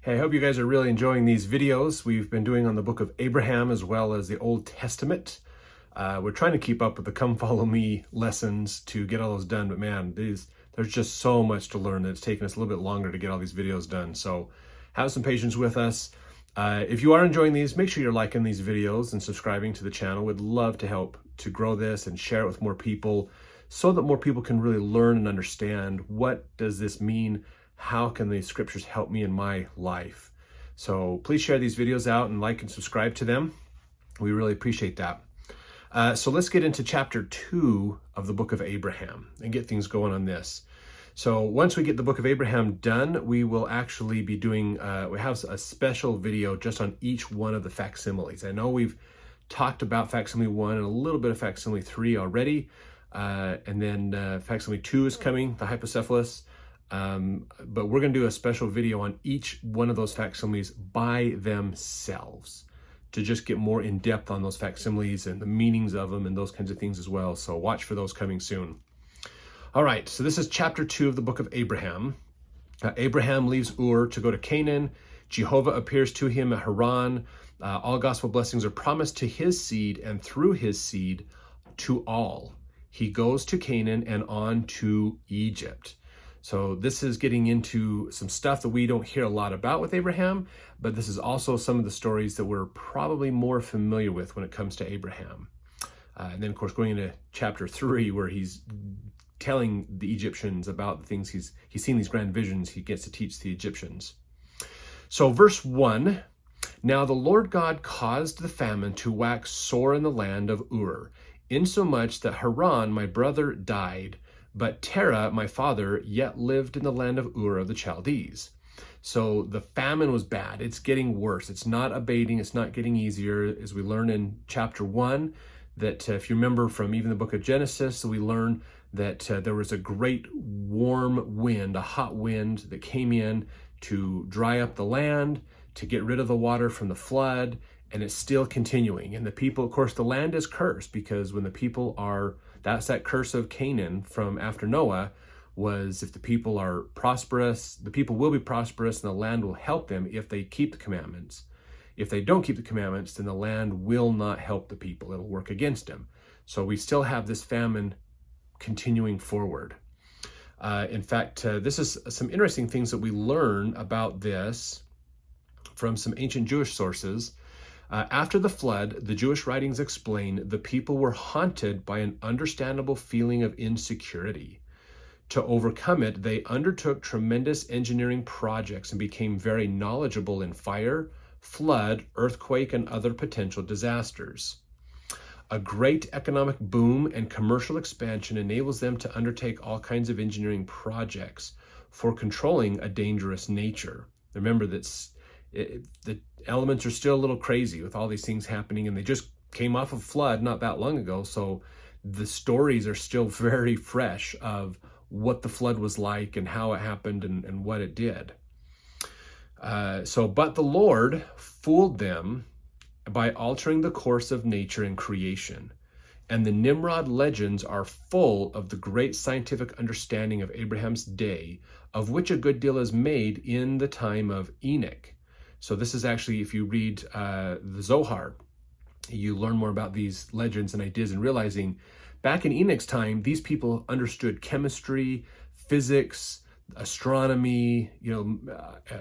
Hey, I hope you guys are really enjoying these videos we've been doing on the book of Abraham as well as the Old Testament. We're trying to keep up with the Come Follow Me lessons to get all those done, but man, there's just so much to learn that it's taken us a little bit longer to get all these videos done. So have some patience with us. If you are enjoying these, make sure you're liking these videos and subscribing to the channel. We'd love to help to grow this and share it with more people so that more people can really learn and understand what does this mean. How can the scriptures help me in my life? So please share these videos out and like and subscribe to them. We really appreciate that. So let's get into chapter 2 of the book of Abraham and get things going on this. So once we get the book of Abraham done, we will actually be doing, we have a special video just on each one of the facsimiles. I know we've talked about facsimile 1 and a little bit of facsimile 3 already. And then facsimile 2 is coming, the hypocephalus. But we're going to do a special video on each one of those facsimiles by themselves to just get more in depth on those facsimiles and the meanings of them and those kinds of things as well. So watch for those coming soon. All right, so this is chapter 2 of the book of Abraham. Abraham leaves Ur to go to Canaan. Jehovah appears to him at Haran. All gospel blessings are promised to his seed and through his seed to all. He goes to Canaan and on to Egypt. So this is getting into some stuff that we don't hear a lot about with Abraham, but this is also some of the stories that we're probably more familiar with when it comes to Abraham. And then, of course, going into chapter 3, where he's telling the Egyptians about the things he's seen, these grand visions he gets to teach the Egyptians. So verse 1, now the Lord God caused the famine to wax sore in the land of Ur, insomuch that Haran, my brother, died, but Terah, my father, yet lived in the land of Ur of the Chaldees. So the famine was bad. It's getting worse. It's not abating. It's not getting easier. As we learn in chapter 1, that if you remember from even the book of Genesis, we learn that there was a great warm wind, a hot wind that came in to dry up the land, to get rid of the water from the flood, and it's still continuing. And the people, of course, the land is cursed because when the people are, that's that curse of Canaan from after Noah, was if the people are prosperous, the people will be prosperous and the land will help them if they keep the commandments. If they don't keep the commandments, then the land will not help the people. It'll work against them. So we still have this famine continuing forward. In fact, this is some interesting things that we learn about this from some ancient Jewish sources. After the flood, the Jewish writings explain the people were haunted by an understandable feeling of insecurity. To overcome it, they undertook tremendous engineering projects and became very knowledgeable in fire, flood, earthquake, and other potential disasters. A great economic boom and commercial expansion enables them to undertake all kinds of engineering projects for controlling a dangerous nature. Remember that the elements are still a little crazy with all these things happening, and they just came off of flood not that long ago, so the stories are still very fresh of what the flood was like and how it happened and what it did. But the Lord fooled them by altering the course of nature and creation. And the Nimrod legends are full of the great scientific understanding of Abraham's day, of which a good deal is made in the time of Enoch. So this is actually, if you read the Zohar, you learn more about these legends and ideas and realizing back in Enoch's time, these people understood chemistry, physics, astronomy,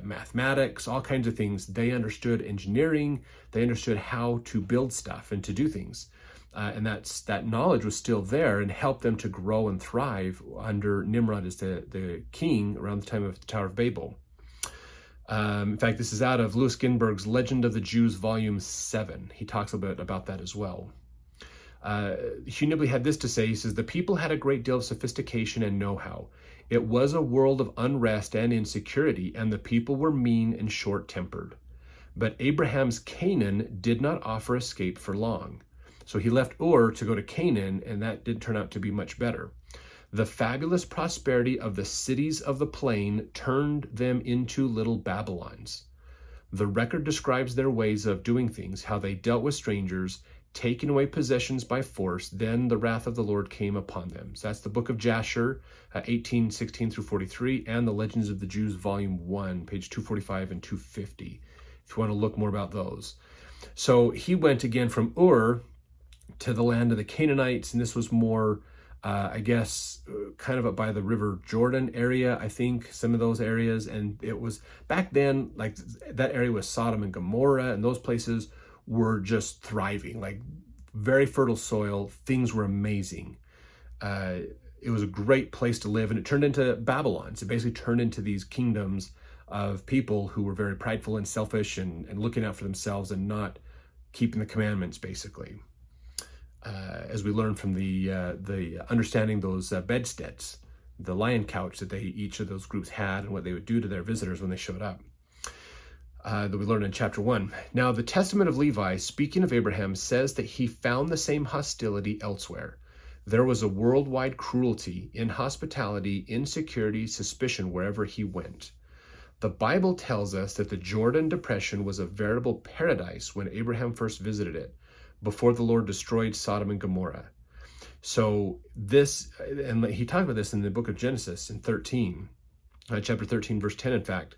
mathematics, all kinds of things. They understood engineering. They understood how to build stuff and to do things. And that knowledge was still there and helped them to grow and thrive under Nimrod as the king around the time of the Tower of Babel. In fact, this is out of Louis Ginberg's Legend of the Jews, Volume 7. He talks a bit about that as well. Hugh Nibley had this to say. He says, the people had a great deal of sophistication and know-how. It was a world of unrest and insecurity, and the people were mean and short-tempered. But Abraham's Canaan did not offer escape for long. So he left Ur to go to Canaan, and that did turn out to be much better. The fabulous prosperity of the cities of the plain turned them into little Babylons. The record describes their ways of doing things, how they dealt with strangers, taking away possessions by force, then the wrath of the Lord came upon them. So that's the book of Jasher, 18:16 through 43, and the Legends of the Jews, volume 1, page 245 and 250, if you want to look more about those. So he went again from Ur to the land of the Canaanites, and this was more, I guess, kind of up by the River Jordan area, I think, some of those areas. And it was, back then, like, that area was Sodom and Gomorrah, and those places were just thriving, like very fertile soil. Things were amazing. It was a great place to live, and it turned into Babylon. So it basically turned into these kingdoms of people who were very prideful and selfish and looking out for themselves and not keeping the commandments, basically. As we learned from the understanding those bedsteads, the lion couch that each of those groups had, and what they would do to their visitors when they showed up. That we learned in chapter 1. Now, the Testament of Levi, speaking of Abraham, says that he found the same hostility elsewhere. There was a worldwide cruelty, inhospitality, insecurity, suspicion wherever he went. The Bible tells us that the Jordan Depression was a veritable paradise when Abraham first visited it, before the Lord destroyed Sodom and Gomorrah. So this, and he talked about this in the book of Genesis in chapter 13, verse 10, in fact.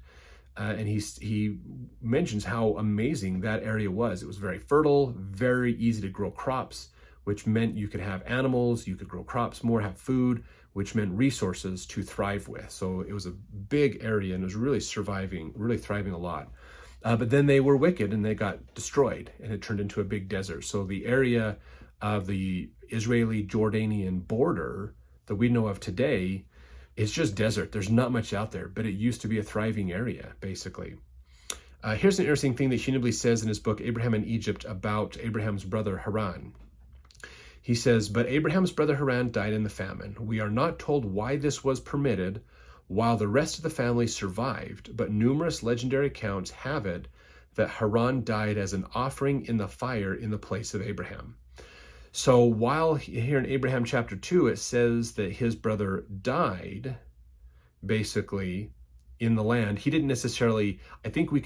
And he mentions how amazing that area was. It was very fertile, very easy to grow crops, which meant you could have animals, you could grow crops more, have food, which meant resources to thrive with. So it was a big area, and it was really thriving a lot. But then they were wicked and they got destroyed, and it turned into a big desert. So the area of the Israeli-Jordanian border that we know of today is just desert. There's not much out there, but it used to be a thriving area, basically. Here's an interesting thing that Hugh says in his book, Abraham in Egypt, about Abraham's brother Haran. He says, but Abraham's brother Haran died in the famine. We are not told why this was permitted, while the rest of the family survived, but numerous legendary accounts have it that Haran died as an offering in the fire in the place of Abraham. So while here in Abraham chapter 2, it says that his brother died, basically, in the land, he didn't necessarily, I think we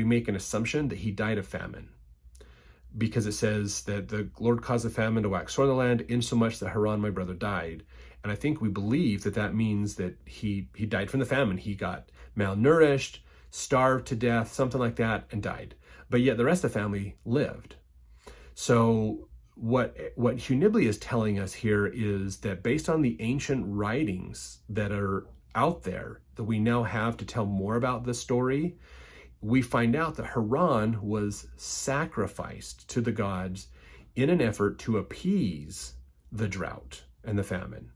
make an assumption that he died of famine, because it says that the Lord caused the famine to wax sore in the land, insomuch that Haran, my brother, died. And I think we believe that that means that he died from the famine. He got malnourished, starved to death, something like that, and died. But yet the rest of the family lived. So what Hugh is telling us here is that based on the ancient writings that are out there that we now have to tell more about this story, we find out that Haran was sacrificed to the gods in an effort to appease the drought and the famine.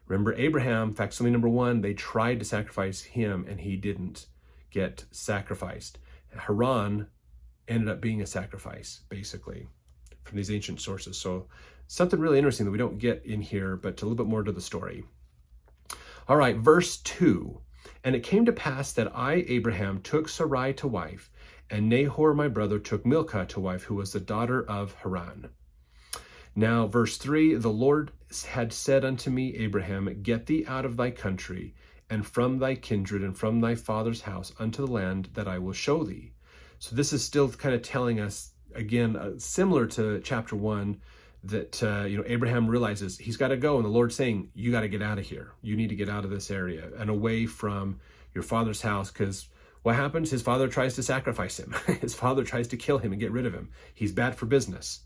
Remember Abraham, facsimile number 1, they tried to sacrifice him and he didn't get sacrificed. Haran ended up being a sacrifice, basically, from these ancient sources. So something really interesting that we don't get in here, but a little bit more to the story. All right, verse 2. And it came to pass that I, Abraham, took Sarai to wife, and Nahor my brother took Milcah to wife, who was the daughter of Haran. Now, verse 3, the Lord had said unto me, Abraham, get thee out of thy country, and from thy kindred, and from thy father's house, unto the land that I will show thee. So this is still kind of telling us, again, similar to chapter 1, that Abraham realizes he's got to go, and the Lord's saying, you got to get out of here. You need to get out of this area and away from your father's house, because what happens? His father tries to sacrifice him. His father tries to kill him and get rid of him. He's bad for business.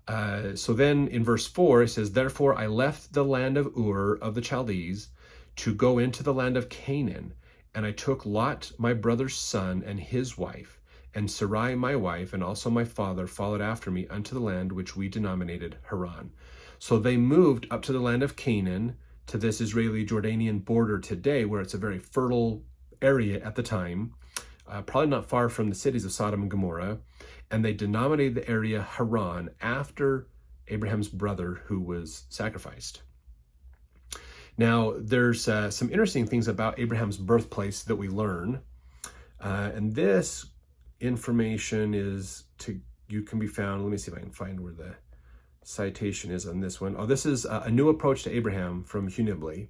So then in verse 4, it says, therefore I left the land of Ur of the Chaldees to go into the land of Canaan, and I took Lot my brother's son and his wife, and Sarai my wife, and also my father followed after me unto the land which we denominated Haran. So they moved up to the land of Canaan, to this Israeli-Jordanian border today, where it's a very fertile area at the time, probably not far from the cities of Sodom and Gomorrah, and they denominated the area Haran after Abraham's brother who was sacrificed. Now, there's some interesting things about Abraham's birthplace that we learn, and this information you can be found, let me see if I can find where the citation is on this one. Oh, this is A New Approach to Abraham from Hugh.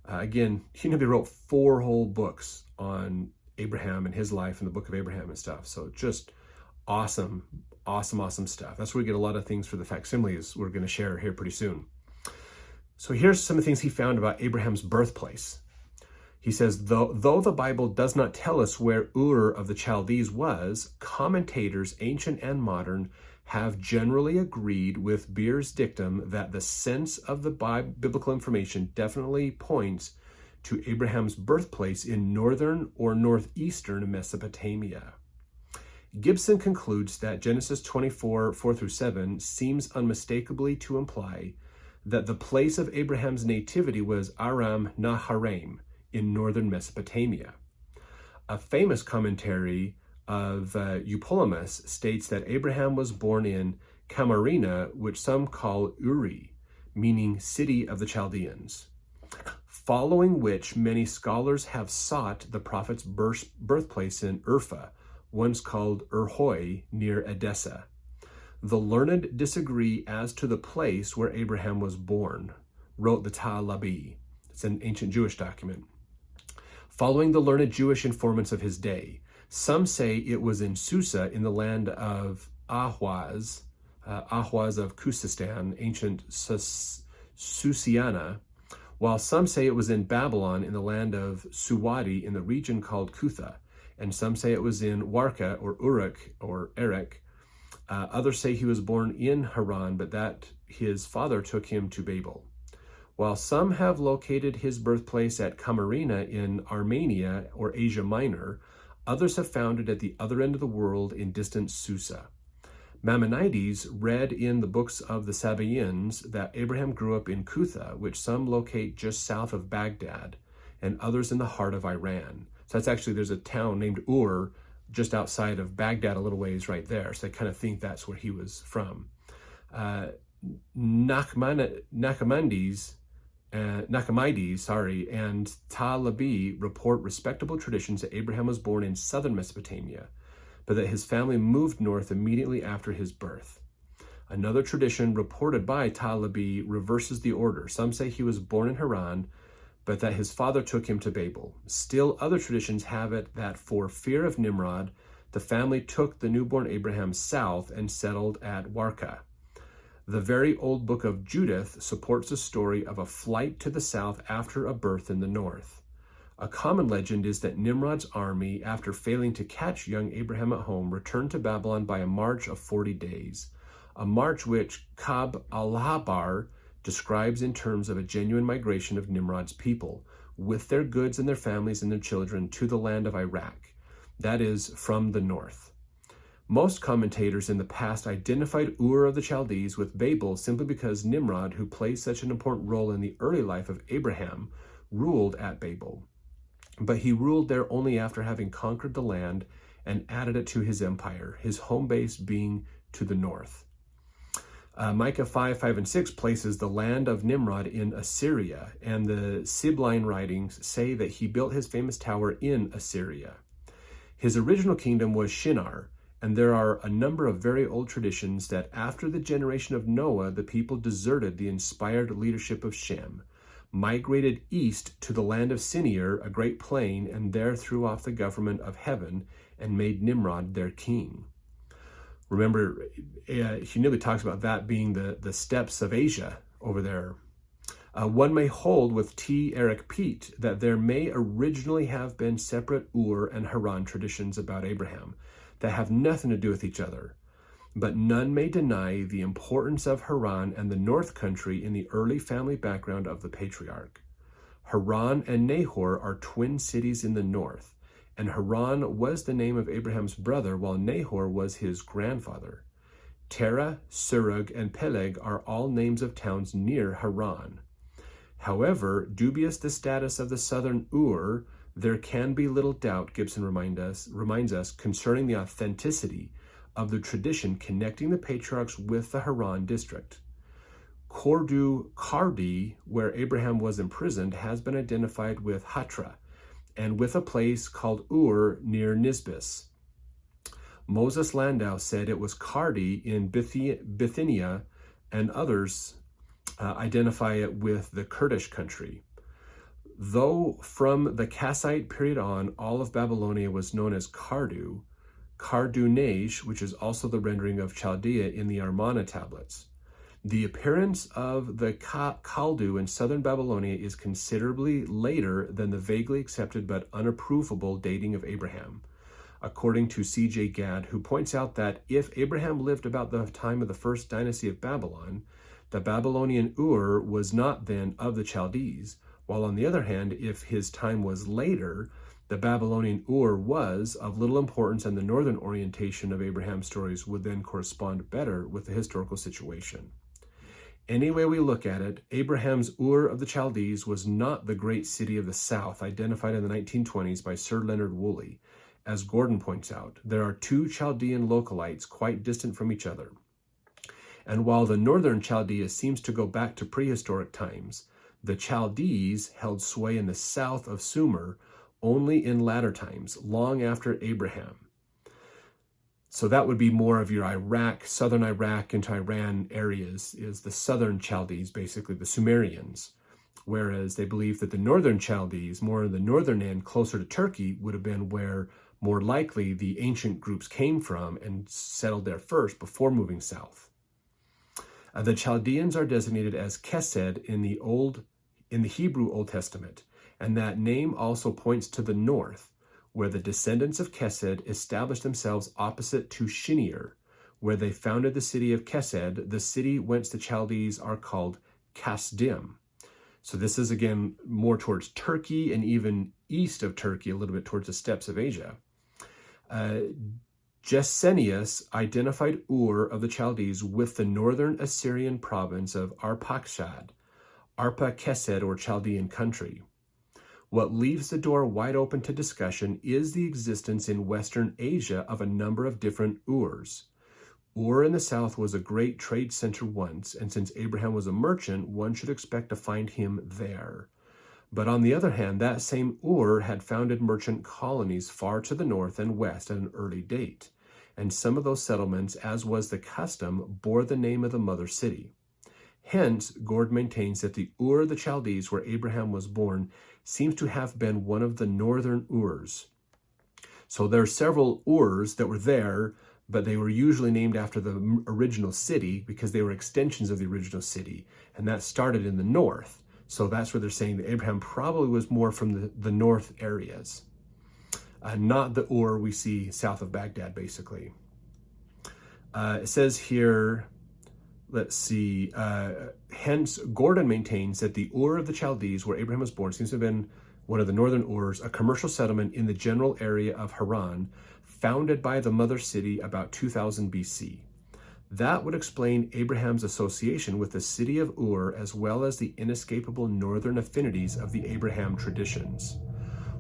Again, Hugh wrote 4 whole books on Abraham and his life and the book of Abraham and stuff. So just awesome awesome stuff. That's where we get a lot of things for the facsimiles we're going to share here pretty soon. So here's some of the things he found about Abraham's birthplace. He says, though the Bible does not tell us where Ur of the Chaldees was, commentators, ancient and modern, have generally agreed with Beer's dictum that the sense of the biblical information definitely points to Abraham's birthplace in northern or northeastern Mesopotamia. Gibson concludes that Genesis 24, 4-7 seems unmistakably to imply that the place of Abraham's nativity was Aram Naharaim in northern Mesopotamia. A famous commentary of Eupolemus states that Abraham was born in Camarina, which some call Uri, meaning city of the Chaldeans, following which many scholars have sought the prophet's birthplace in Urfa, once called Urhoi, near Edessa. The learned disagree as to the place where Abraham was born, wrote the Ta'alabi. It's an ancient Jewish document. Following the learned Jewish informants of his day, some say it was in Susa in the land of Ahwaz of Khuzestan, ancient Susiana, while some say it was in Babylon in the land of Suwadi in the region called Kutha, and some say it was in Warka or Uruk or Erech. Others say he was born in Haran, but that his father took him to Babel. While some have located his birthplace at Camarina in Armenia or Asia Minor, others have found it at the other end of the world in distant Susa. Maimonides read in the books of the Sabaeans that Abraham grew up in Kutha, which some locate just south of Baghdad, and others in the heart of Iran. So that's actually, there's a town named Ur just outside of Baghdad, a little ways right there. So they kind of think that's where he was from. Nachmanides, and Ta'alabi report respectable traditions that Abraham was born in southern Mesopotamia, but that his family moved north immediately after his birth. Another tradition reported by Ta'alabi reverses the order. Some say he was born in Haran, but that his father took him to Babel. Still, other traditions have it that for fear of Nimrod, the family took the newborn Abraham south and settled at Warka. The very old book of Judith supports the story of a flight to the south after a birth in the north. A common legend is that Nimrod's army, after failing to catch young Abraham at home, returned to Babylon by a march of 40 days, a march which Kab al-Habar describes in terms of a genuine migration of Nimrod's people, with their goods and their families and their children, to the land of Iraq, that is, from the north. Most commentators in the past identified Ur of the Chaldees with Babel simply because Nimrod, who played such an important role in the early life of Abraham, ruled at Babel. But he ruled there only after having conquered the land and added it to his empire, his home base being to the north. Micah 5:5-6 places the land of Nimrod in Assyria, and the Sibylline writings say that he built his famous tower in Assyria. His original kingdom was Shinar, and there are a number of very old traditions that after the generation of Noah, the people deserted the inspired leadership of Shem, migrated east to the land of Sinir, a great plain, and there threw off the government of heaven and made Nimrod their king. Remember, he nearly talks about that being the steppes of Asia over there. One may hold with T. Eric Pete that there may originally have been separate Ur and Haran traditions about Abraham that have nothing to do with each other. But none may deny the importance of Haran and the North Country in the early family background of the patriarch. Haran and Nahor are twin cities in the north, and Haran was the name of Abraham's brother, while Nahor was his grandfather. Terah, Surug, and Peleg are all names of towns near Haran. However, dubious the status of the southern Ur, there can be little doubt, Gibson reminds us, concerning the authenticity of the tradition connecting the patriarchs with the Haran district. Kordu Kardi, where Abraham was imprisoned, has been identified with Hatra, and with a place called Ur near Nisbis. Moses Landau said it was Kardi in Bithynia, and others identify it with the Kurdish country. Though from the Kassite period on, all of Babylonia was known as Kardu, Cardunesh, which is also the rendering of Chaldea in the Amarna tablets. The appearance of the Kaldu in southern Babylonia is considerably later than the vaguely accepted but unapprovable dating of Abraham, according to C.J. Gadd, who points out that if Abraham lived about the time of the first dynasty of Babylon, the Babylonian Ur was not then of the Chaldees, while on the other hand, if his time was later, the Babylonian Ur was of little importance, and the northern orientation of Abraham's stories would then correspond better with the historical situation. Any way we look at it, Abraham's Ur of the Chaldees was not the great city of the south identified in the 1920s by Sir Leonard Woolley. As Gordon points out, there are two Chaldean localites quite distant from each other. And while the northern Chaldea seems to go back to prehistoric times, the Chaldees held sway in the south of Sumer only in latter times, long after Abraham. So that would be more of your Iraq, southern Iraq into Iran areas, is the southern Chaldees, basically the Sumerians. Whereas they believe that the northern Chaldees, more in the northern end, closer to Turkey, would have been where more likely the ancient groups came from and settled there first before moving south. The Chaldeans are designated as Kesed in the Hebrew Old Testament, and that name also points to the north, where the descendants of Kesed established themselves opposite to Shinir, where they founded the city of Kesed, the city whence the Chaldees are called Kasdim. So this is again more towards Turkey and even east of Turkey, a little bit towards the steppes of Asia. Gesenius identified Ur of the Chaldees with the northern Assyrian province of Arpachshad, Arpa Kesed, or Chaldean country. What leaves the door wide open to discussion is the existence in Western Asia of a number of different Urs. Ur in the south was a great trade center once, and since Abraham was a merchant, one should expect to find him there. But on the other hand, that same Ur had founded merchant colonies far to the north and west at an early date, and some of those settlements, as was the custom, bore the name of the mother city. Hence, Gord maintains that the Ur of the Chaldees, where Abraham was born, seems to have been one of the northern Urs. So there are several Urs that were there, but they were usually named after the original city because they were extensions of the original city, and that started in the north. So that's where they're saying that Abraham probably was more from the north areas, not the Ur we see south of Baghdad, basically. It says here, let's see, hence Gordon maintains that the Ur of the Chaldees, where Abraham was born, seems to have been one of the northern Urs, a commercial settlement in the general area of Haran, founded by the mother city about 2000 BC. That would explain Abraham's association with the city of Ur, as well as the inescapable northern affinities of the Abraham traditions.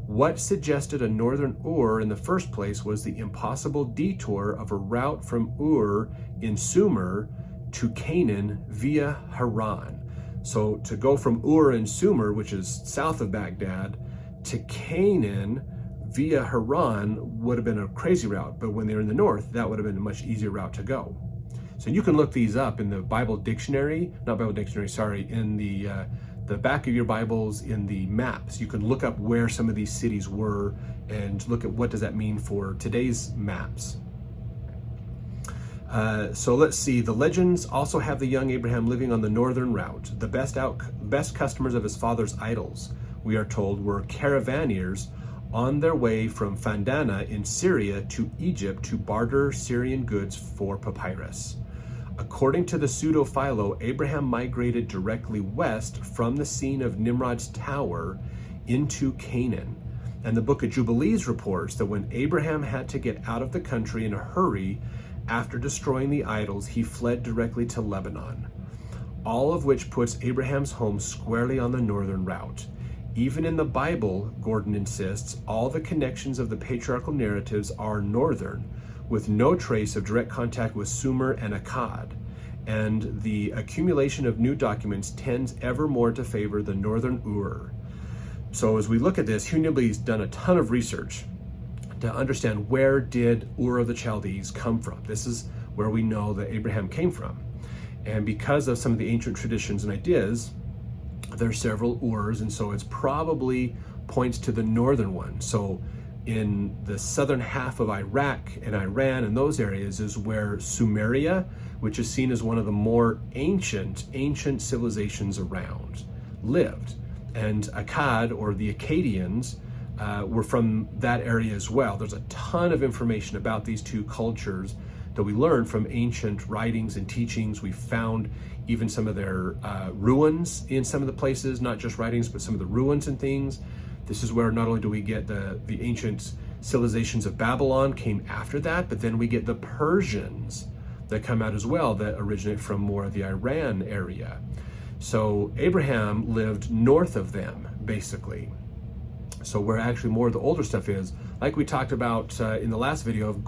What suggested a northern Ur in the first place was the impossible detour of a route from Ur in Sumer to Canaan via Haran. So to go from Ur in Sumer, which is south of Baghdad, to Canaan via Haran would have been a crazy route, but when they're in the north, that would have been a much easier route to go. So you can look these up in the Bible dictionary, in the back of your Bibles, in the maps. You can look up where some of these cities were and look at what does that mean for today's maps. So let's see, the legends also have the young Abraham living on the northern route. The best customers of his father's idols, we are told, were caravaneers on their way from Fandana in Syria to Egypt to barter Syrian goods for papyrus. According to the pseudo-Philo, Abraham migrated directly west from the scene of Nimrod's tower into Canaan. And the book of Jubilees reports that when Abraham had to get out of the country in a hurry after destroying the idols, he fled directly to Lebanon. All of which puts Abraham's home squarely on the northern route. Even in the Bible, Gordon insists, all the connections of the patriarchal narratives are northern, with no trace of direct contact with Sumer and Akkad, and the accumulation of new documents tends ever more to favor the northern Ur. So as we look at this, Hugh Nibley's done a ton of research to understand where did Ur of the Chaldees come from. This is where we know that Abraham came from. And because of some of the ancient traditions and ideas, there are several Urs, and so it's probably points to the northern one. So in the southern half of Iraq and Iran and those areas is where Sumeria, which is seen as one of the more ancient civilizations around, lived. And Akkad, or the Akkadians, were from that area as well. There's a ton of information about these two cultures that we learned from ancient writings and teachings. We found even some of their ruins in some of the places, not just writings, but some of the ruins and things. This is where not only do we get the ancient civilizations of Babylon came after that, but then we get the Persians that come out as well that originate from more of the Iran area. So Abraham lived north of them, basically. So where actually more of the older stuff is, like we talked about in the last video of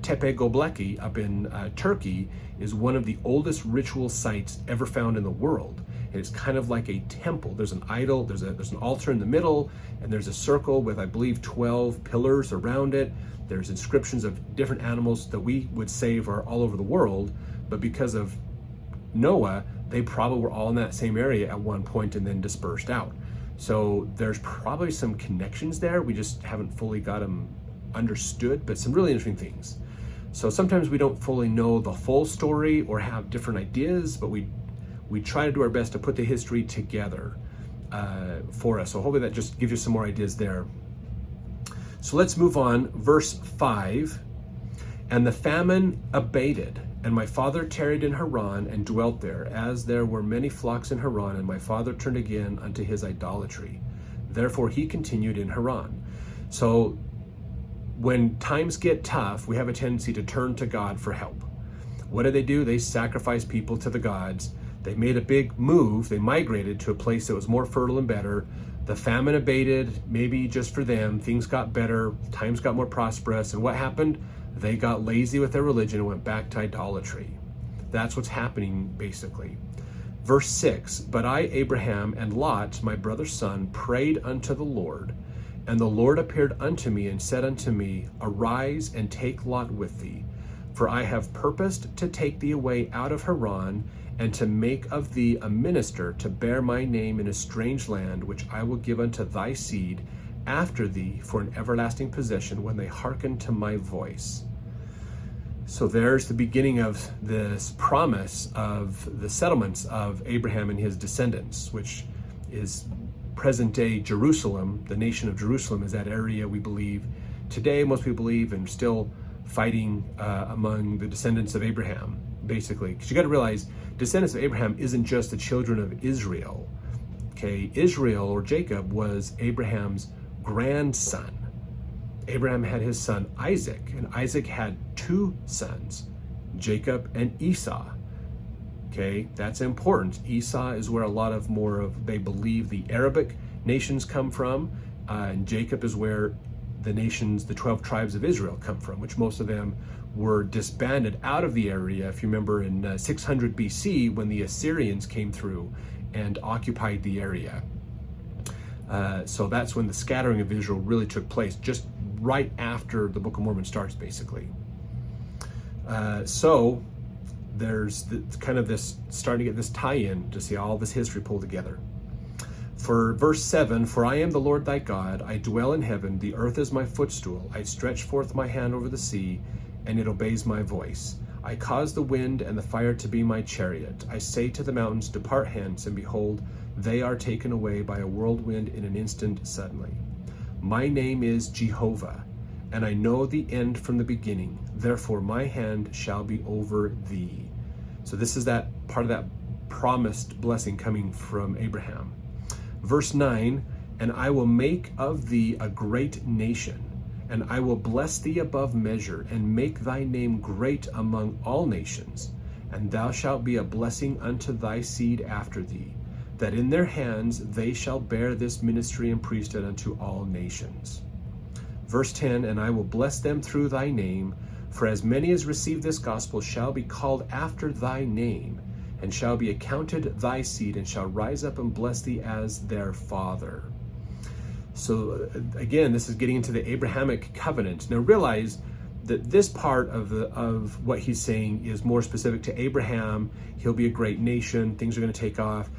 Tepe Göbekli up in Turkey, is one of the oldest ritual sites ever found in the world. And it's kind of like a temple. There's an idol, there's an altar in the middle, and there's a circle with, I believe, 12 pillars around it. There's inscriptions of different animals that we would say are all over the world, but because of Noah, they probably were all in that same area at one point and then dispersed out. So there's probably some connections there. We just haven't fully got them understood, but some really interesting things. So sometimes we don't fully know the full story or have different ideas, but we try to do our best to put the history together for us. So hopefully that just gives you some more ideas there. So let's move on. Verse 5, and the famine abated, and my father tarried in Haran and dwelt there, as there were many flocks in Haran, and my father turned again unto his idolatry. Therefore he continued in Haran. So when times get tough, we have a tendency to turn to God for help. What do? They sacrifice people to the gods. They made a big move. They migrated to a place that was more fertile and better. The famine abated, maybe just for them. Things got better. Times got more prosperous. And what happened? They got lazy with their religion and went back to idolatry. That's what's happening, basically. Verse 6, but I, Abraham, and Lot, my brother's son, prayed unto the Lord. And the Lord appeared unto me and said unto me, arise and take Lot with thee. For I have purposed to take thee away out of Haran, and to make of thee a minister to bear my name in a strange land, which I will give unto thy seed after thee for an everlasting possession, when they hearken to my voice. So there's the beginning of this promise of the settlements of Abraham and his descendants, which is present-day Jerusalem. The nation of Jerusalem is that area, we believe today, most people believe, and still fighting among the descendants of Abraham, basically. Because you got to realize, descendants of Abraham isn't just the children of Israel. Okay, Israel, or Jacob, was Abraham's grandson. Abraham had his son Isaac, and Isaac had two sons, Jacob and Esau. Okay, that's important. Esau is where a lot of more of, they believe, the Arabic nations come from, and Jacob is where the nations, the 12 tribes of Israel come from, which most of them were disbanded out of the area. If you remember in 600 BC, when the Assyrians came through and occupied the area. So that's when the scattering of Israel really took place, just right after the Book of Mormon starts, basically. So there's kind of this, starting to get this tie-in to see all this history pulled together. For verse 7, for I am the Lord thy God, I dwell in heaven, the earth is my footstool. I stretch forth my hand over the sea, and it obeys my voice. I cause the wind and the fire to be my chariot. I say to the mountains, depart hence, and behold, they are taken away by a whirlwind in an instant suddenly. My name is Jehovah, and I know the end from the beginning. Therefore my hand shall be over thee. So this is that part of that promised blessing coming from Abraham. Verse 9, and I will make of thee a great nation, and I will bless thee above measure, and make thy name great among all nations. And thou shalt be a blessing unto thy seed after thee, that in their hands they shall bear this ministry and priesthood unto all nations. Verse 10, and I will bless them through thy name, for as many as receive this gospel shall be called after thy name, and shall be accounted thy seed, and shall rise up and bless thee as their father. So again, this is getting into the Abrahamic covenant. Now realize that this part of what he's saying is more specific to Abraham. He'll be a great nation, things are going to take off.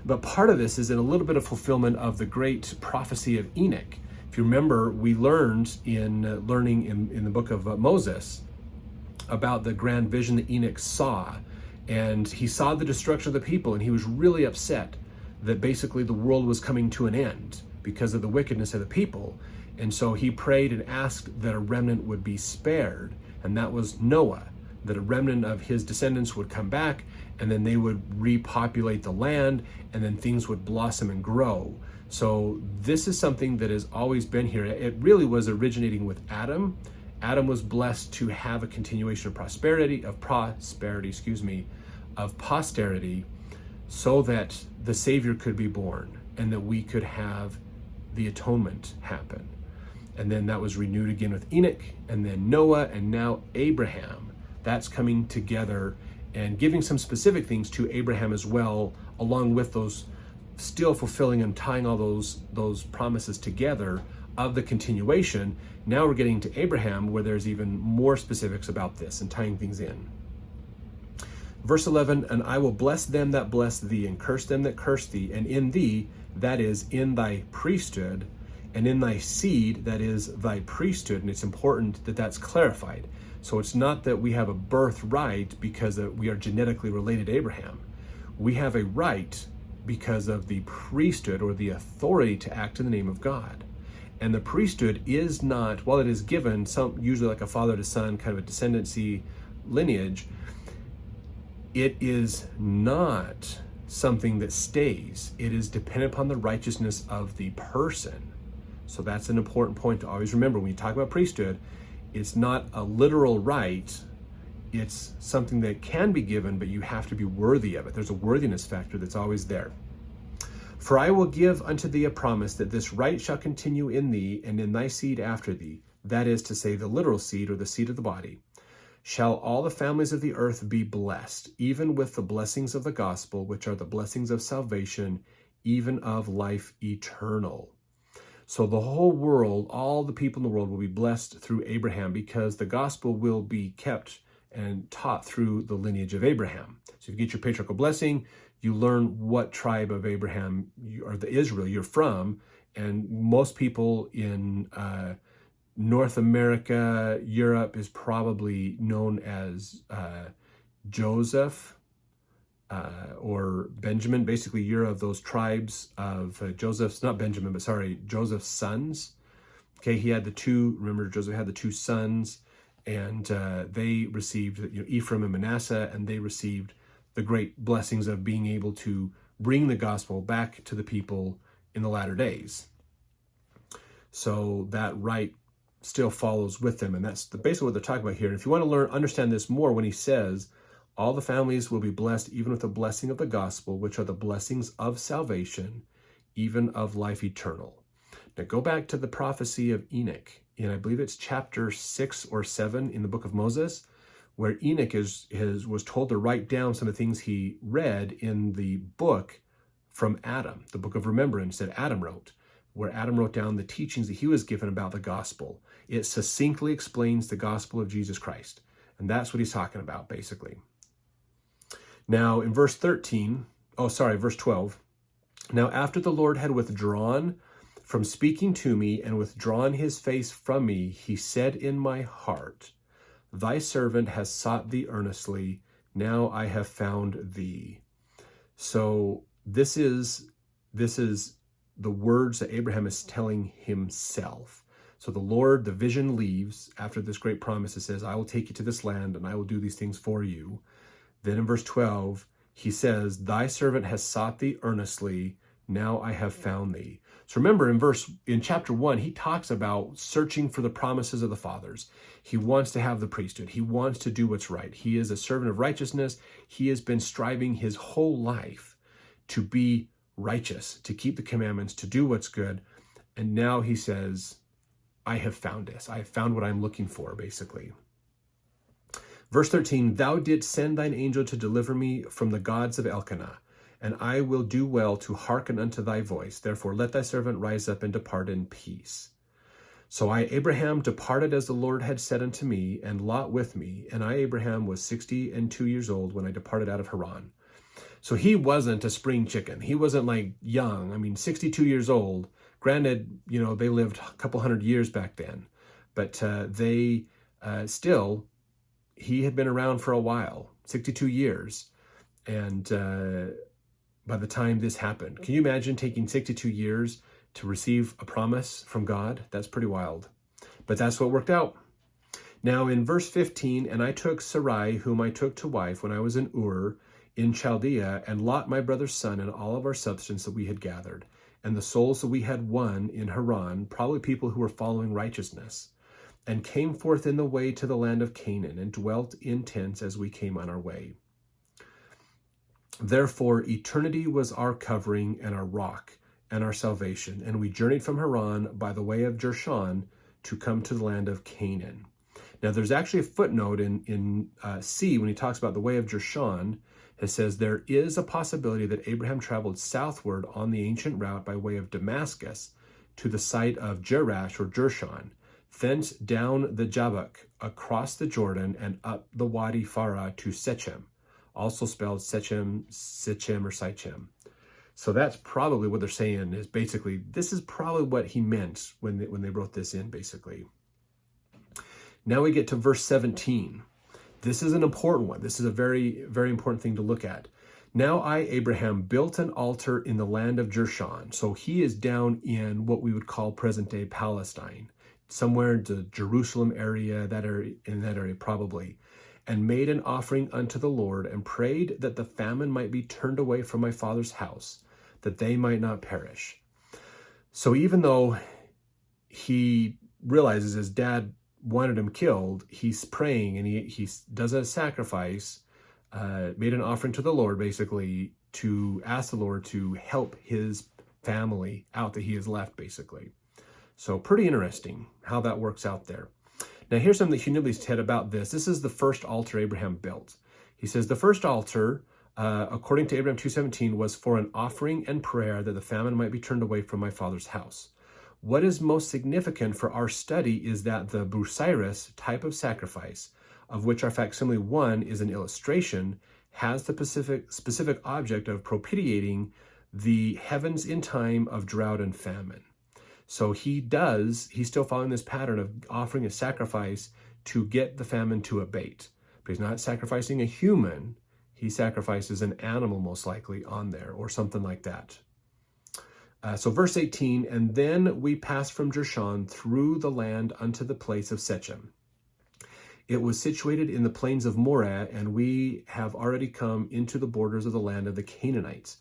But part of this is in a little bit of fulfillment of the great prophecy of Enoch. If you remember, we learned in learning in the book of Moses about the grand vision that Enoch saw. And he saw the destruction of the people, and he was really upset that basically the world was coming to an end because of the wickedness of the people. And so he prayed and asked that a remnant would be spared, and that was Noah, that a remnant of his descendants would come back, and then they would repopulate the land, and then things would blossom and grow. So this is something that has always been here. It really was originating with Adam. Adam was blessed to have a continuation of posterity, so that the Savior could be born and that we could have the atonement happen. And then that was renewed again with Enoch, and then Noah, and now Abraham. That's coming together and giving some specific things to Abraham as well, along with those still fulfilling and tying all those promises together of the continuation. Now we're getting to Abraham, where there's even more specifics about this and tying things in. Verse 11, and I will bless them that bless thee, and curse them that curse thee, and in thee, that is, in thy priesthood, and in thy seed, that is, thy priesthood. And it's important that that's clarified. So it's not that we have a birthright because we are genetically related to Abraham. We have a right because of the priesthood, or the authority to act in the name of God. And the priesthood is not, while it is given, usually like a father to son, kind of a descendancy lineage, it is not something that stays. It is dependent upon the righteousness of the person. So that's an important point to always remember. When you talk about priesthood, it's not a literal right. It's something that can be given, but you have to be worthy of it. There's a worthiness factor that's always there. For I will give unto thee a promise that this right shall continue in thee and in thy seed after thee, that is to say, the literal seed, or the seed of the body. Shall all the families of the earth be blessed, even with the blessings of the gospel, which are the blessings of salvation, even of life eternal. So the whole world, all the people in the world will be blessed through Abraham, because the gospel will be kept and taught through the lineage of Abraham. So if you get your patriarchal blessing, you learn what tribe of Abraham, or the Israel you're from. And most people in North America, Europe is probably known as Joseph or Benjamin. Basically, you're of those tribes of Joseph's sons. Okay, he had remember Joseph had the two sons, and they received, Ephraim and Manasseh, and they received the great blessings of being able to bring the gospel back to the people in the latter days. So that right still follows with them, and that's basically what they're talking about here. And if you want to understand this more, when he says, all the families will be blessed, even with the blessing of the gospel, which are the blessings of salvation, even of life eternal. Now go back to the prophecy of Enoch, and I believe it's chapter 6 or 7 in the book of Moses, where Enoch was told to write down some of the things he read in the book from Adam, the book of remembrance that Adam wrote, where Adam wrote down the teachings that he was given about the gospel. It succinctly explains the gospel of Jesus Christ. And that's what he's talking about, basically. Now, in verse 12. Now, after the Lord had withdrawn from speaking to me and withdrawn his face from me, he said in my heart, thy servant has sought thee earnestly. Now I have found thee. So this is the words that Abraham is telling himself. So the vision leaves after this great promise. It says, I will take you to this land and I will do these things for you. Then in verse 12, he says, thy servant has sought thee earnestly. Now I have found thee. So remember, in chapter 1, he talks about searching for the promises of the fathers. He wants to have the priesthood. He wants to do what's right. He is a servant of righteousness. He has been striving his whole life to be righteous, to keep the commandments, to do what's good. And now he says, I have found this. I have found what I'm looking for, basically. Verse 13, thou didst send thine angel to deliver me from the gods of Elkanah, and I will do well to hearken unto thy voice. Therefore let thy servant rise up and depart in peace. So I, Abraham, departed as the Lord had said unto me, and Lot with me. And I, Abraham, was 62 years old when I departed out of Haran. So he wasn't a spring chicken. He wasn't like young. 62 years old Granted, they lived a couple hundred years back then, but they still, he had been around for a while, 62 years. And by the time this happened, can you imagine taking 62 years to receive a promise from God? That's pretty wild. But that's what worked out. Now in verse 15, and I took Sarai, whom I took to wife when I was in Ur, in Chaldea, and Lot my brother's son, and all of our substance that we had gathered, and the souls that we had won in Haran, probably people who were following righteousness, and came forth in the way to the land of Canaan, and dwelt in tents as we came on our way. Therefore eternity was our covering and our rock and our salvation, and we journeyed from Haran by the way of Jershon to come to the land of Canaan. Now there's actually a footnote in C when he talks about the way of Jershon. It says there is a possibility that Abraham traveled southward on the ancient route by way of Damascus to the site of Jerash or Jershon, thence down the Jabbok, across the Jordan, and up the Wadi Farah to Sechem, also spelled Sechem, Sichem, or Sichem. So that's probably what they're saying, is basically, this is probably what he meant when they wrote this in, basically. Now we get to verse 17. This is an important one. This is a very, very important thing to look at. Now I, Abraham, built an altar in the land of Jershon. So he is down in what we would call present-day Palestine, somewhere in the Jerusalem area, in that area probably, and made an offering unto the Lord, and prayed that the famine might be turned away from my father's house, that they might not perish. So even though he realizes his dad wanted him killed, he's praying, and he does a sacrifice, made an offering to the Lord, basically, to ask the Lord to help his family out that he has left, basically. So pretty interesting how that works out there. Now here's something that Hugh said about this. This is the first altar Abraham built. He says the first altar, according to Abraham 2:17, was for an offering and prayer that the famine might be turned away from my father's house. What is most significant for our study is that the Bucyrus type of sacrifice, of which our facsimile 1 is an illustration, has the specific object of propitiating the heavens in time of drought and famine. So he's still following this pattern of offering a sacrifice to get the famine to abate. But he's not sacrificing a human, he sacrifices an animal most likely on there, or something like that. So verse 18, and then we passed from Jershon through the land unto the place of Sechem. It was situated in the plains of Moreh, and we have already come into the borders of the land of the Canaanites.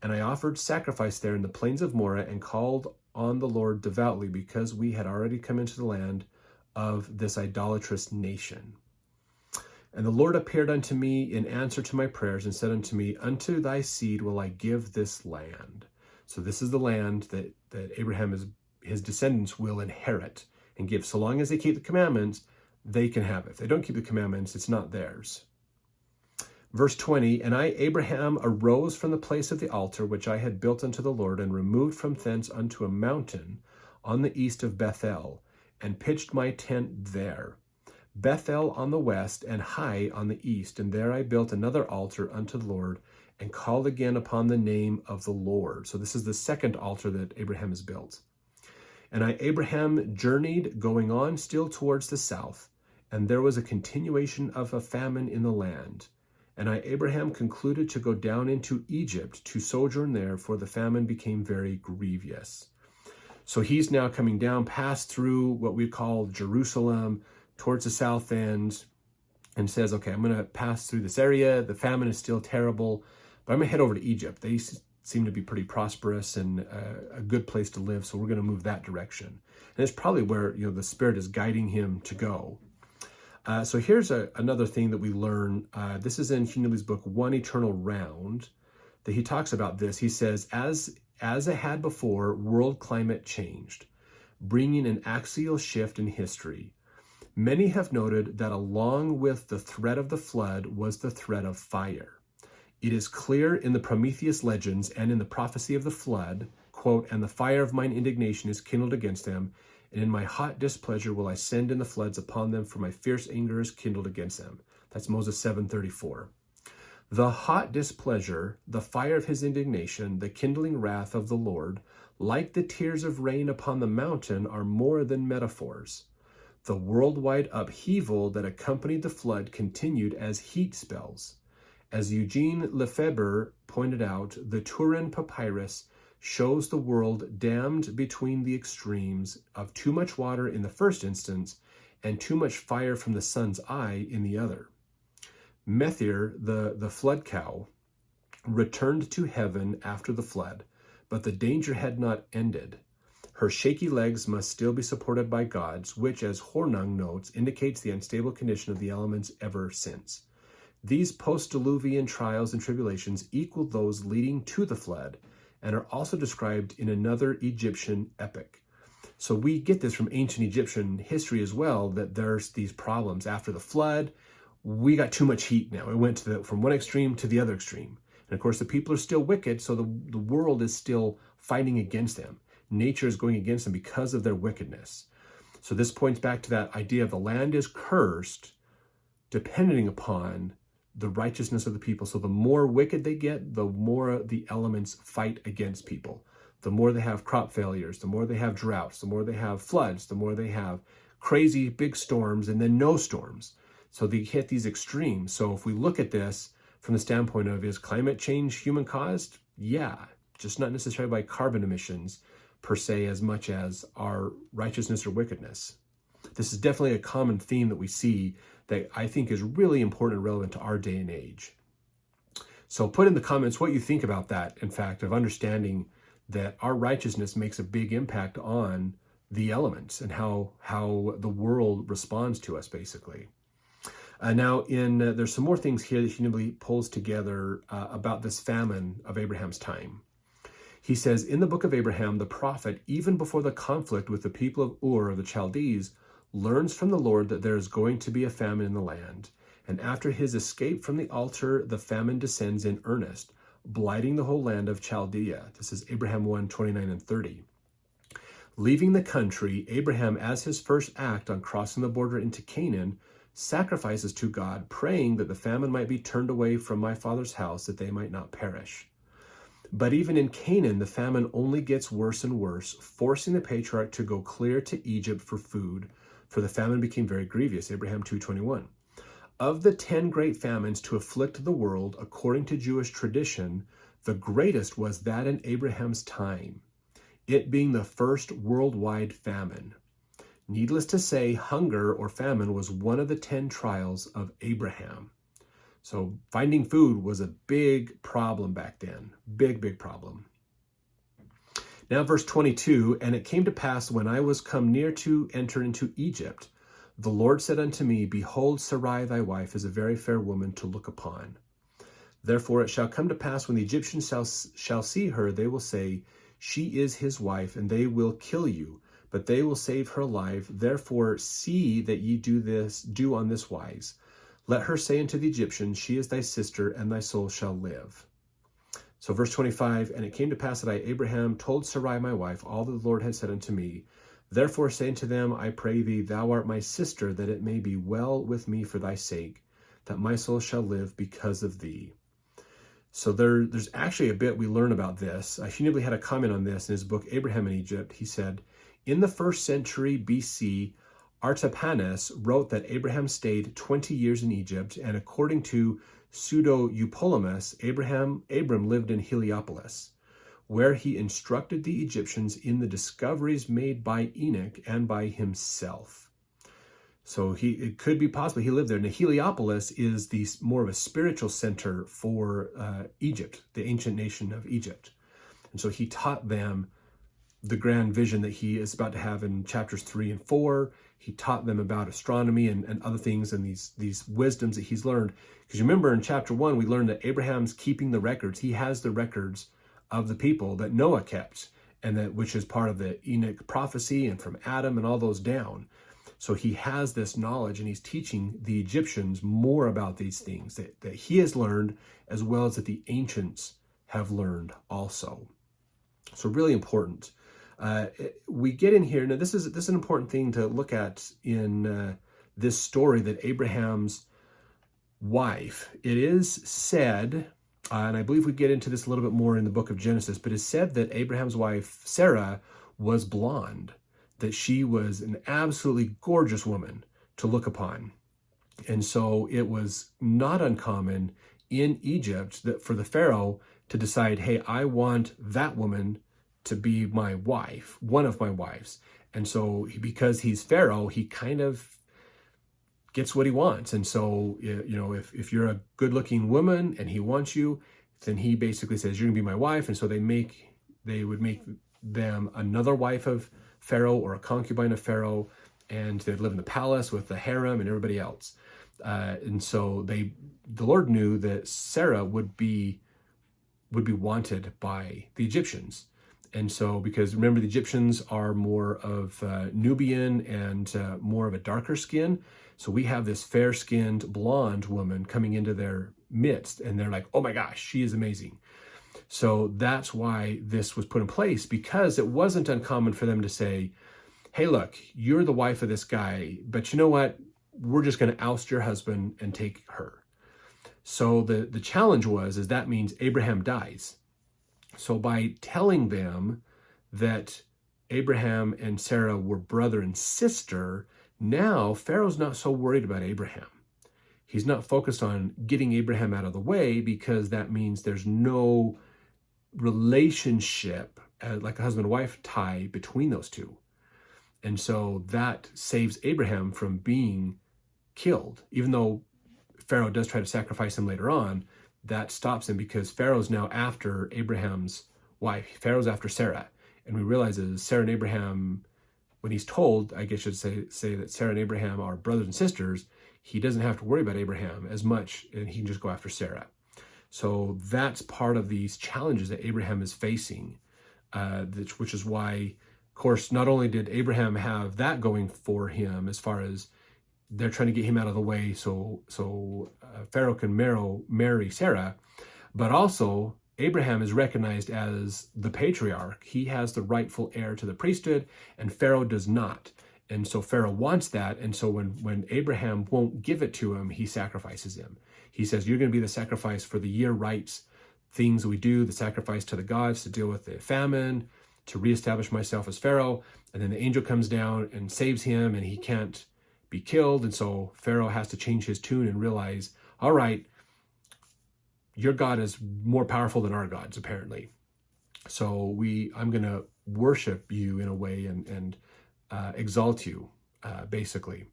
And I offered sacrifice there in the plains of Moreh, and called on the Lord devoutly, because we had already come into the land of this idolatrous nation. And the Lord appeared unto me in answer to my prayers, and said unto me, unto thy seed will I give this land. So this is the land that Abraham, his descendants, will inherit and give. So long as they keep the commandments, they can have it. If they don't keep the commandments, it's not theirs. Verse 20, and I, Abraham, arose from the place of the altar which I had built unto the Lord, and removed from thence unto a mountain on the east of Bethel, and pitched my tent there. Bethel on the west, and Hai on the east, and there I built another altar unto the Lord, and called again upon the name of the Lord. So this is the second altar that Abraham has built. And I, Abraham, journeyed, going on still towards the south, and there was a continuation of a famine in the land. And I, Abraham, concluded to go down into Egypt to sojourn there, for the famine became very grievous. So he's now coming down, passed through what we call Jerusalem, towards the south end, and says, okay, I'm going to pass through this area. The famine is still terrible, but I'm going to head over to Egypt. They seem to be pretty prosperous and a good place to live, so we're going to move that direction. And it's probably where the Spirit is guiding him to go. So here's another thing that we learn. This is in Hugh book, One Eternal Round, that he talks about this. He says, as it had before, world climate changed, bringing an axial shift in history. Many have noted that along with the threat of the flood was the threat of fire. It is clear in the Prometheus legends and in the prophecy of the flood, quote, and the fire of mine indignation is kindled against them, and in my hot displeasure will I send in the floods upon them, for my fierce anger is kindled against them. That's Moses 7:34. The hot displeasure, the fire of his indignation, the kindling wrath of the Lord like the tears of rain upon the mountain, are more than metaphors. The worldwide upheaval that accompanied the flood continued as heat spells. As Eugene Lefebvre pointed out, the Turin Papyrus shows the world damned between the extremes of too much water in the first instance and too much fire from the sun's eye in the other. Methir, the flood cow, returned to heaven after the flood, but the danger had not ended. Her shaky legs must still be supported by God's, which, as Hornung notes, indicates the unstable condition of the elements ever since. These post-diluvian trials and tribulations equal those leading to the flood and are also described in another Egyptian epic. So we get this from ancient Egyptian history as well, that there's these problems. After the flood, we got too much heat now. It went from one extreme to the other extreme. And of course, the people are still wicked, so the world is still fighting against them. Nature is going against them because of their wickedness. So this points back to that idea of the land is cursed depending upon the righteousness of the people. So the more wicked they get, the more the elements fight against people. The more they have crop failures, the more they have droughts, the more they have floods, the more they have crazy big storms and then no storms. So they hit these extremes. So if we look at this from the standpoint of, is climate change human caused? Yeah, just not necessarily by carbon emissions per se as much as our righteousness or wickedness. This is definitely a common theme that we see that I think is really important and relevant to our day and age. So put in the comments what you think about that, in fact, of understanding that our righteousness makes a big impact on the elements and how the world responds to us, basically. Now, there's some more things here that he pulls together about this famine of Abraham's time. He says, in the book of Abraham, the prophet, even before the conflict with the people of Ur of the Chaldees, learns from the Lord that there is going to be a famine in the land. And after his escape from the altar, the famine descends in earnest, blighting the whole land of Chaldea. This is Abraham 1:29 and 30. Leaving the country, Abraham, as his first act on crossing the border into Canaan, sacrifices to God, praying that the famine might be turned away from my father's house, that they might not perish. But even in Canaan, the famine only gets worse and worse, forcing the patriarch to go clear to Egypt for food, for the famine became very grievous, Abraham 2:21. Of the 10 great famines to afflict the world, according to Jewish tradition, the greatest was that in Abraham's time, it being the first worldwide famine. Needless to say, hunger or famine was one of the 10 trials of Abraham. So finding food was a big problem back then. Big problem. Now verse 22, and it came to pass when I was come near to enter into Egypt, the Lord said unto me, behold, Sarai thy wife is a very fair woman to look upon. Therefore it shall come to pass when the Egyptians shall see her, they will say, she is his wife, and they will kill you, but they will save her alive. Therefore see that ye do on this wise. Let her say unto the Egyptians, she is thy sister, and thy soul shall live. So verse 25, and it came to pass that I, Abraham, told Sarai my wife all that the Lord had said unto me. Therefore say unto them, I pray thee, thou art my sister, that it may be well with me for thy sake, that my soul shall live because of thee. So there's actually a bit we learn about this. Hughnibly had a comment on this in his book, Abraham in Egypt. He said, in the 1st century BC, Artapanus wrote that Abraham stayed 20 years in Egypt, and according to Pseudo-Eupolemus, Abram lived in Heliopolis, where he instructed the Egyptians in the discoveries made by Enoch and by himself. So it could be possible he lived there. Now, Heliopolis is more of a spiritual center for Egypt, the ancient nation of Egypt. And so he taught them the grand vision that he is about to have in chapters 3 and 4. He taught them about astronomy and other things and these wisdoms that he's learned. Because you remember in chapter 1, we learned that Abraham's keeping the records. He has the records of the people that Noah kept, and which is part of the Enoch prophecy and from Adam and all those down. So he has this knowledge, and he's teaching the Egyptians more about these things that he has learned, as well as that the ancients have learned also. So really important. We get in here, now this is an important thing to look at in this story, that Abraham's wife, it is said and I believe we get into this a little bit more in the book of Genesis, but it's said that Abraham's wife, Sarah, was blonde, that she was an absolutely gorgeous woman to look upon. And so it was not uncommon in Egypt that for the Pharaoh to decide, hey, I want that woman to be my wife, one of my wives. And so because he's Pharaoh, he kind of gets what he wants. And so, if you're a good looking woman and he wants you, then he basically says, you're gonna be my wife. And so they would make them another wife of Pharaoh or a concubine of Pharaoh, and they'd live in the palace with the harem and everybody else. And so the Lord knew that Sarah would be wanted by the Egyptians. And so, because remember, the Egyptians are more of Nubian and more of a darker skin. So we have this fair-skinned blonde woman coming into their midst, and they're like, oh my gosh, she is amazing. So that's why this was put in place, because it wasn't uncommon for them to say, hey, look, you're the wife of this guy, but you know what? We're just going to oust your husband and take her. So the challenge is that means Abraham dies. So by telling them that Abraham and Sarah were brother and sister, now Pharaoh's not so worried about Abraham. He's not focused on getting Abraham out of the way, because that means there's no relationship, like a husband-wife tie between those two. And so that saves Abraham from being killed. Even though Pharaoh does try to sacrifice him later on, that stops him, because Pharaoh's now after Abraham's wife. Pharaoh's after Sarah. And we realize that Sarah and Abraham, when he's told, I guess I should say that Sarah and Abraham are brothers and sisters, he doesn't have to worry about Abraham as much, and he can just go after Sarah. So that's part of these challenges that Abraham is facing, which is why, of course, not only did Abraham have that going for him as far as they're trying to get him out of the way so Pharaoh can marry Sarah, but also Abraham is recognized as the patriarch. He has the rightful heir to the priesthood, and Pharaoh does not. And so Pharaoh wants that, and so when Abraham won't give it to him, he sacrifices him. He says, you're going to be the sacrifice for the year rights things we do, the sacrifice to the gods to deal with the famine, to reestablish myself as Pharaoh. And then the angel comes down and saves him, and he can't be killed. And so Pharaoh has to change his tune and realize, all right, your God is more powerful than our gods, apparently. So I'm going to worship you in a way and exalt you, basically.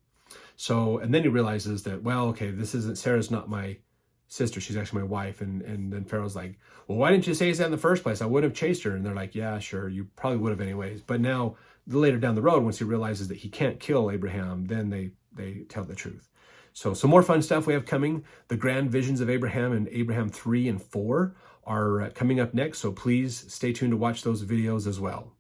So, and then he realizes that, well, okay, Sarah's not my sister, she's actually my wife. And then Pharaoh's like, well, why didn't you say that in the first place? I would have chased her. And they're like, yeah, sure, you probably would have anyways. But now, later down the road, once he realizes that he can't kill Abraham, then they tell the truth. So some more fun stuff we have coming. The grand visions of Abraham and Abraham 3 and 4 are coming up next. So please stay tuned to watch those videos as well.